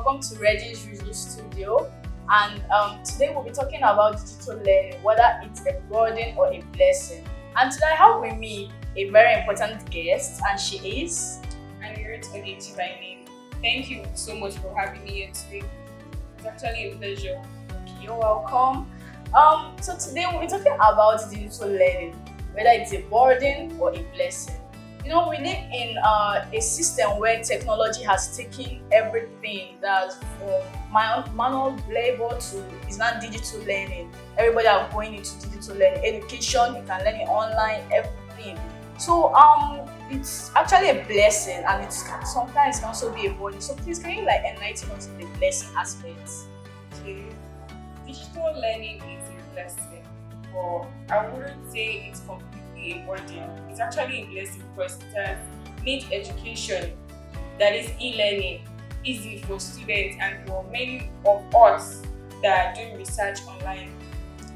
welcome to Reggie's Visual Studio. And today we'll be talking about digital learning, whether it's a burden or a blessing. And today I have with me a very important guest, and she is. I'm Irit Ogechi by name. Thank you so much for having me here today. It's actually a pleasure. You're welcome. So today we'll be talking about digital learning, whether it's a burden or a blessing. You know, we live in a system where technology has taken everything that's from manual labor to is now digital learning. Everybody are going into digital learning. Education, you can learn it online, everything. So it's actually a blessing, and it's sometimes can also be a burden. So please, can you enlighten us on the blessing aspects? Okay. Digital learning is a blessing, but I wouldn't say it's completely a burden. It's actually a blessing because it has made education, that is e-learning, easy for students and for many of us that are doing research online.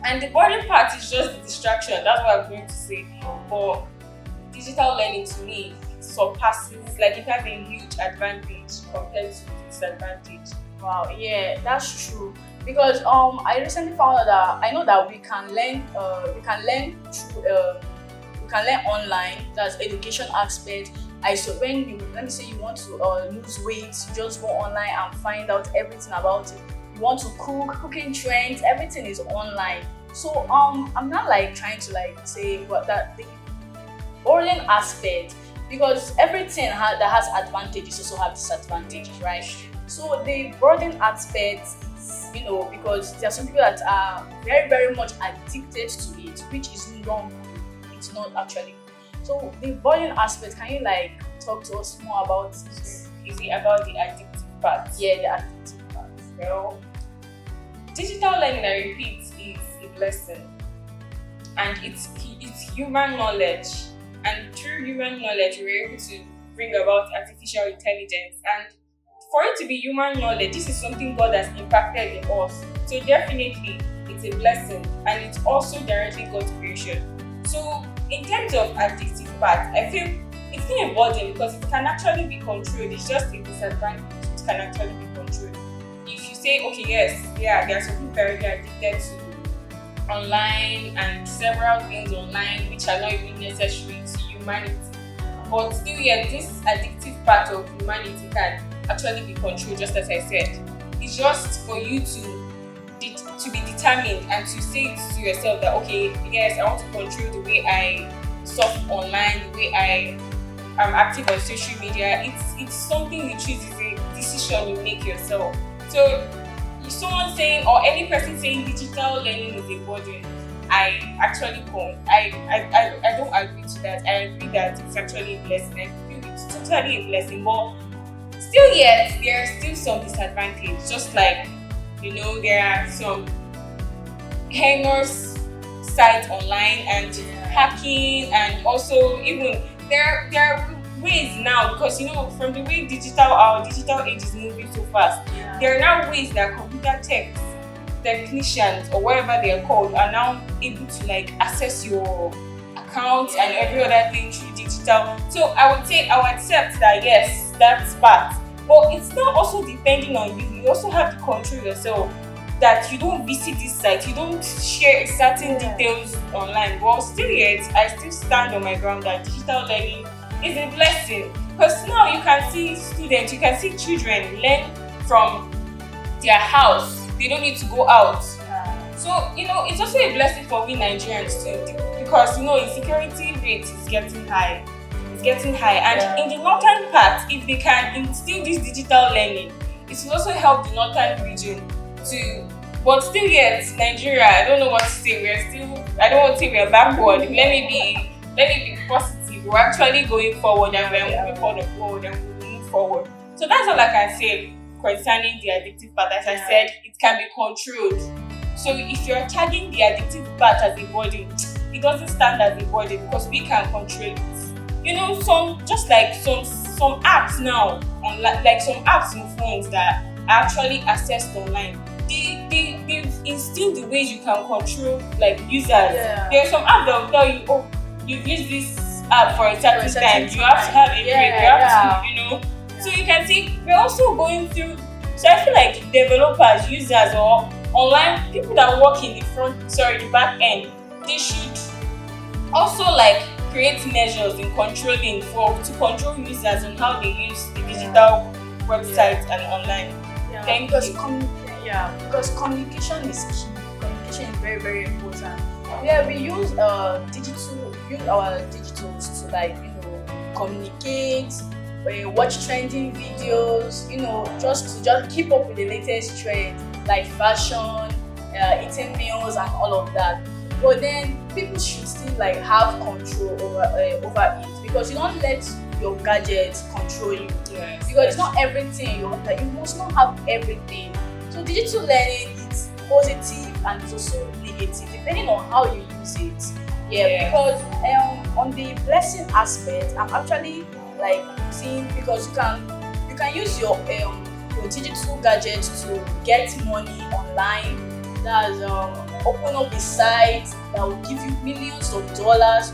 And the burden part is just the distraction. That's what I'm going to say. But digital learning to me surpasses, it has a huge advantage compared to disadvantage. Wow, yeah, that's true. Because I recently found out that I know that we can learn online. That's education aspect. Let me say you want to lose weight, you just go online and find out everything about it. You want to cooking trends, everything is online. So I'm not trying to say what that the burden aspect, because everything that has advantages also have disadvantages, right? So the burden aspect is, because there are some people that are very, very much addicted to it, which is not good. It's not actually good. So the burden aspect, can you talk to us more about it? Is it about the addictive part? Yeah, the addictive part. Well, digital learning, I repeat, is a blessing, and it's human knowledge. And through human knowledge, we're able to bring about artificial intelligence. And for it to be human knowledge, this is something God has impacted in us. So definitely, it's a blessing, and it's also directly God's creation. So in terms of addictive part, I feel it's not a burden because it can actually be controlled. It's just a disadvantage. It can actually be controlled. If you say, okay, yes, there are some people very addicted to online and several things online which are not even necessary to humanity, but still yet this addictive part of humanity can actually be controlled, just as I said. It's just for you to be determined and to say to yourself that, okay, yes, I want to control the way I surf online, the way I am active on social media. It's something you choose, it's a decision you make yourself. So someone saying, or any person saying digital learning is a burden, I actually don't. I don't agree to that. I agree that it's actually a blessing. I feel it's totally a blessing, but still yet there are still some disadvantages. Just there are some heinous sites online and hacking, and also even there are ways now, because from the way our digital age is moving so fast, there are now ways that computer technicians or whatever they are called are now able to access your account and every other thing through digital. So I would say I would accept that, yes, that's part, but it's not also depending on you. You also have to control yourself, that you don't visit this site, you don't share certain details online. But still yet, I still stand on my ground that digital learning is a blessing, because now you can see students, you can see children learn from their house. They don't need to go out. So it's also a blessing for we Nigerians too, because insecurity rate is getting high. And in the northern part, if they can instill this digital learning, it will also help the northern region too. But still yet, Nigeria, I don't know what to say. I don't want to say we're backward. Let me be positive. We're actually going forward, and we're moving forward, and we'll move forward. So that's all I can say concerning the addictive part. As I said, it can be controlled. So if you're tagging the addictive part as a burden, it doesn't stand as a burden because we can control it. Some apps now, some apps in phones that are actually accessed online, they've instilled the ways you can control users. There are some apps that will tell you, oh, you've used this app for a certain time, you have to have a break, you have to, So you can see we're also going through So I feel like developers, users, or online people that work in the back end, they should also like create measures in controlling to control users on how they use the digital websites and online. Thank you. Because communication is key. Communication is very, very important. We use our digitals to communicate, watch trending videos, just to keep up with the latest trend like fashion, eating meals and all of that. But then people should still have control over it, because you don't let your gadgets control you. Yes. Because it's not everything you must not have everything. So digital learning is positive and it's also negative depending on how you use it. Because on the blessing aspect, I'm actually seeing, because you can use your digital gadgets to get money online. That's open up a site that will give you millions of dollars,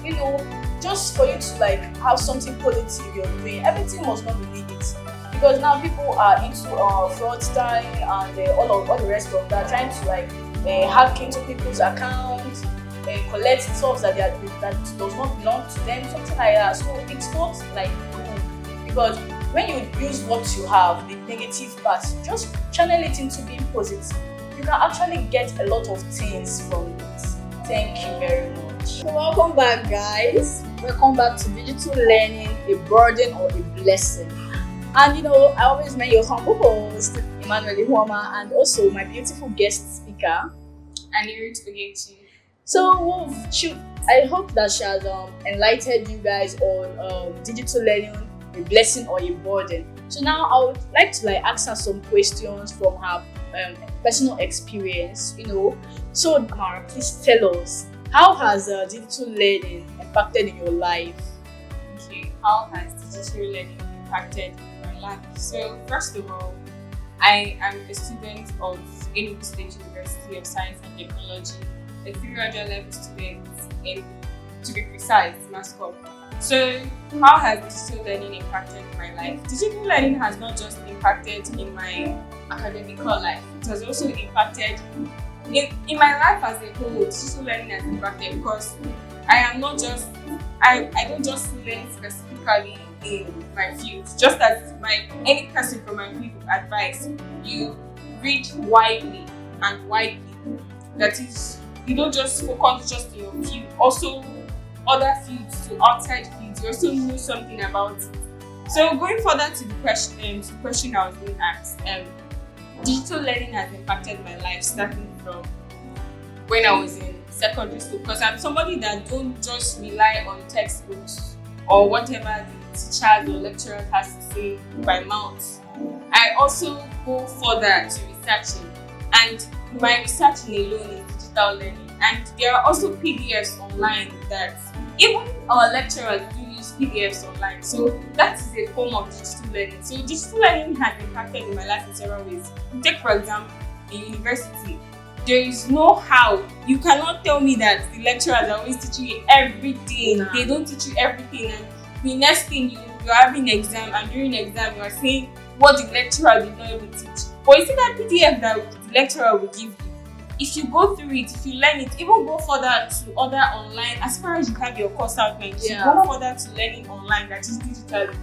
just for you to have something positive you're doing. Everything must not be negative, because now people are into fraudstering and all the rest of that, trying to hack into people's accounts, collect stuff that does not belong to them, something like that. So it's not good, because when you use what you have, the negative part, just channel it into being positive. You can actually get a lot of things from it. Thank you very much. So welcome back, guys. Welcome back to Digital Learning, a burden or a blessing. And I always met your humble host, Emmanuel Ihoma, and also my beautiful guest speaker, Anirudh Ogechi. So I hope that she has enlightened you guys on digital learning, a blessing or a burden. So now I would like to ask her some questions from her personal experience. So Amara, please tell us, how has digital learning impacted in your life? Okay, how has digital learning impacted my life? So first of all, I am a student of Enugu State University of Science and Technology, a 300 level student to be precise, Mass Comm. So how has digital learning impacted my life? Digital learning has not just impacted in my academical life, it has also impacted in my life as a whole. Digital learning has impacted because I don't just learn specifically in my field. Just as any person from my field would advise, you read widely and widely. That is, you don't just focus just in your field, also other fields, to outside fields. You also know something about it. So going further to the question I was being asked, digital learning has impacted my life starting from when I was in secondary school, because I'm somebody that don't just rely on textbooks or whatever the teachers or lecturers has to say by mouth. I also go further to researching, and my researching alone is digital learning. And there are also PDFs online that even our lecturers do use PDFs online. So that is a form of digital learning. So digital learning has impacted in my life in several ways. Take for example, in university, there is no how. You cannot tell me that the lecturers are always teaching you everything. They don't teach you everything, and the next thing you're having an exam, and during the exam you are saying what the lecturer did not even teach. But you see that PDF that the lecturer will give you, if you go through it, if you learn it, even go further to other online, as far as you have your course outline, you go further to learning online, that is digitally.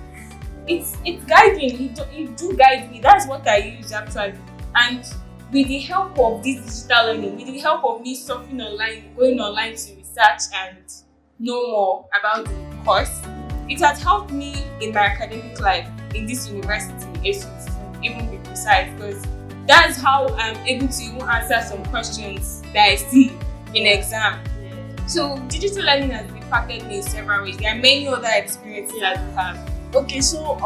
It's guiding. It do guide me. That's what I use actually. And with the help of this digital learning, with the help of me surfing online, going online to research and know more about the course, it has helped me in my academic life in this university, ASUS, to even be precise, because that's how I'm able to even answer some questions that I see in exam. So digital learning has impacted me in several ways. There are many other experiences that we have. Okay, so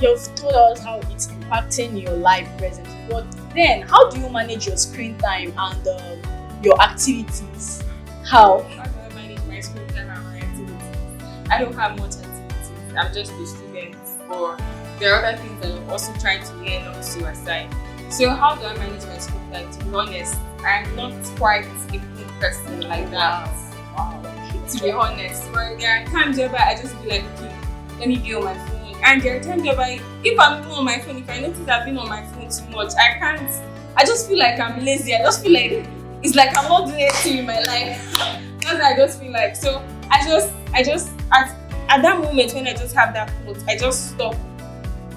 you've told us how it's impacting your life presently, but then how do you manage your screen time and your activities? How? How do I manage my screen time and my activities? I don't have much activities. I'm just a student, or there are other things that I'm also trying to learn also aside. So how do I manage my screen time? To be honest, I'm not quite a good person like that. Wow. To be honest, but there are times where I just be like, okay, let me be on my phone. And there are times where if I'm even on my phone, if I notice I've been on my phone too much. I can't. I just feel like I'm lazy. I just feel like it's like I'm not doing anything in my life. That's what I just feel like. So I just at that moment when I just have that thought, I just stop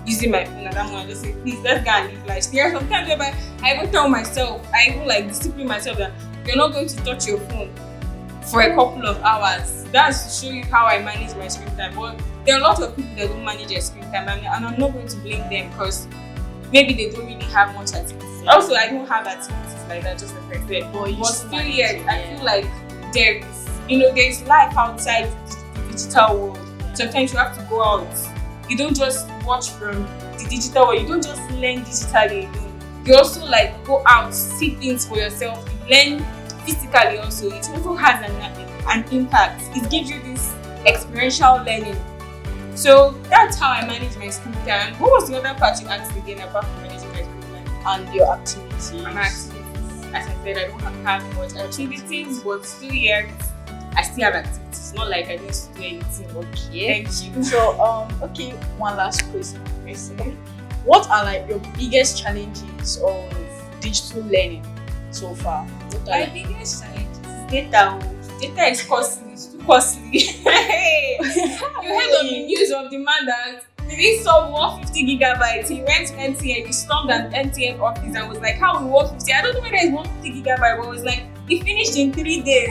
using my phone at that moment. I just say, please, let's go and live life. There are sometimes whereby I even tell myself, I even like discipline myself that you're not going to touch your phone for a couple of hours. That's to show you how I manage my screen time. But there are a lot of people that don't manage their screen time, and I'm not going to blame them because maybe they don't really have much activities. Also, I don't have activities like that, just like I said. But still yet, I feel like there's life outside the digital world. Sometimes you have to go out. You don't just watch from the digital world. You don't just learn digitally alone. You also like go out, see things for yourself. You learn physically also. It also has an impact. It gives you this experiential learning. So that's how I manage my screen time. What was the other part you asked again apart from managing my screen time? And your activities. And my activities. As I said, I don't have much activities, but still yet I still have activities. Not like I didn't do anything. Okay. Thank you. So okay, one last question. What are like your biggest challenges of digital learning so far? My biggest challenge is data. Data is costly. It's too costly. You heard of the news of the man that he sold 150 gigabytes. He went to NTN. He stormed an NTN office and was like, "How we 150? I don't know whether it's 150 gigabytes, but it was like he finished in 3 days."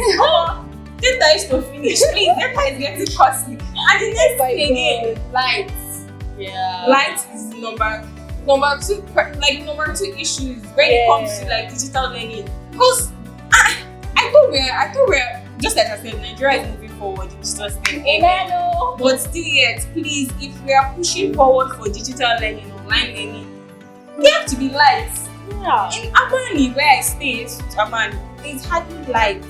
Data is to finish. Please, data is getting costly. And the next thing again, lights. Yeah. Lights is number two. Like number 2 issues when it comes to like digital learning. Because I thought we're just like I said, Nigeria is moving forward in digital learning. But still yet, please, if we are pushing forward for digital learning, online learning, there have to be lights. Yeah. In Amani, where I stay, Amani, there's hardly lights.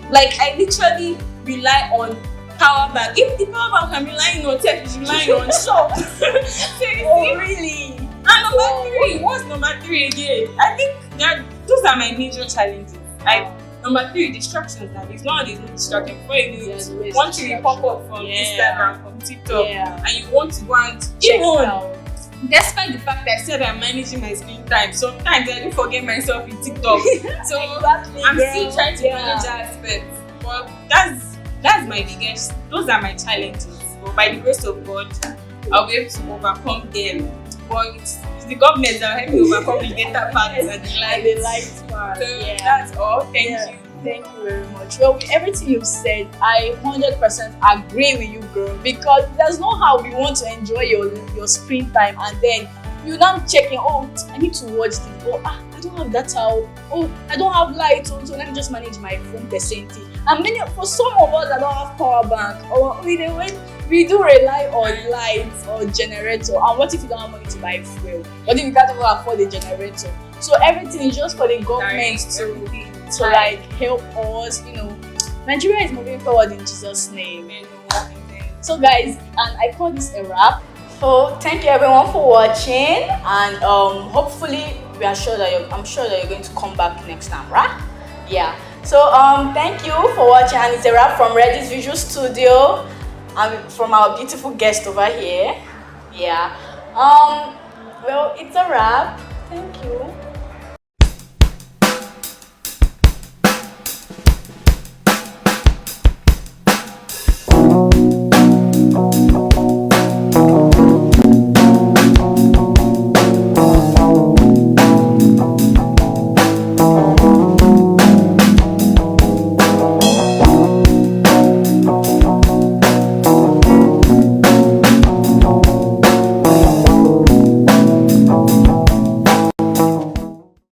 Like I literally rely on power bank. If the power bank I'm relying on tech is relying on shop. Oh really? And number 3, what's number 3 again? I think those are my major challenges. Like number 3, distractions. Now there's no distraction. Before you want to pop up from Instagram, from TikTok, and you want to go and check out. Despite the fact that I said I'm managing my screen time, sometimes I do forget myself in TikTok. So exactly, I'm still trying to manage that aspect. But that's my biggest. Those are my challenges. But by the grace of God, I'll be able to overcome them. But it's the government that will help me overcome the data part and the lights part. So that's all. Thank you. Thank you very much. Well, with everything you've said, I 100% agree with you, girl. Because there's no how we want to enjoy your screen time and then you're not checking, oh, I need to watch this. Oh, I don't have data. Oh, I don't have light. So let me just manage my phone percentage. And for some of us that don't have power bank, or we do rely on lights or generator. And what if you don't have money to buy fuel? What if you can't even afford a generator? So everything is just for the government to like help us. Nigeria is moving forward in Jesus' name. So guys, and I call this a wrap. So thank you everyone for watching, and hopefully I'm sure that you're going to come back next time, right? Yeah. So thank you for watching, and it's a wrap from Redis Visual Studio and from our beautiful guest over here. Yeah. Well, it's a wrap. Thank you.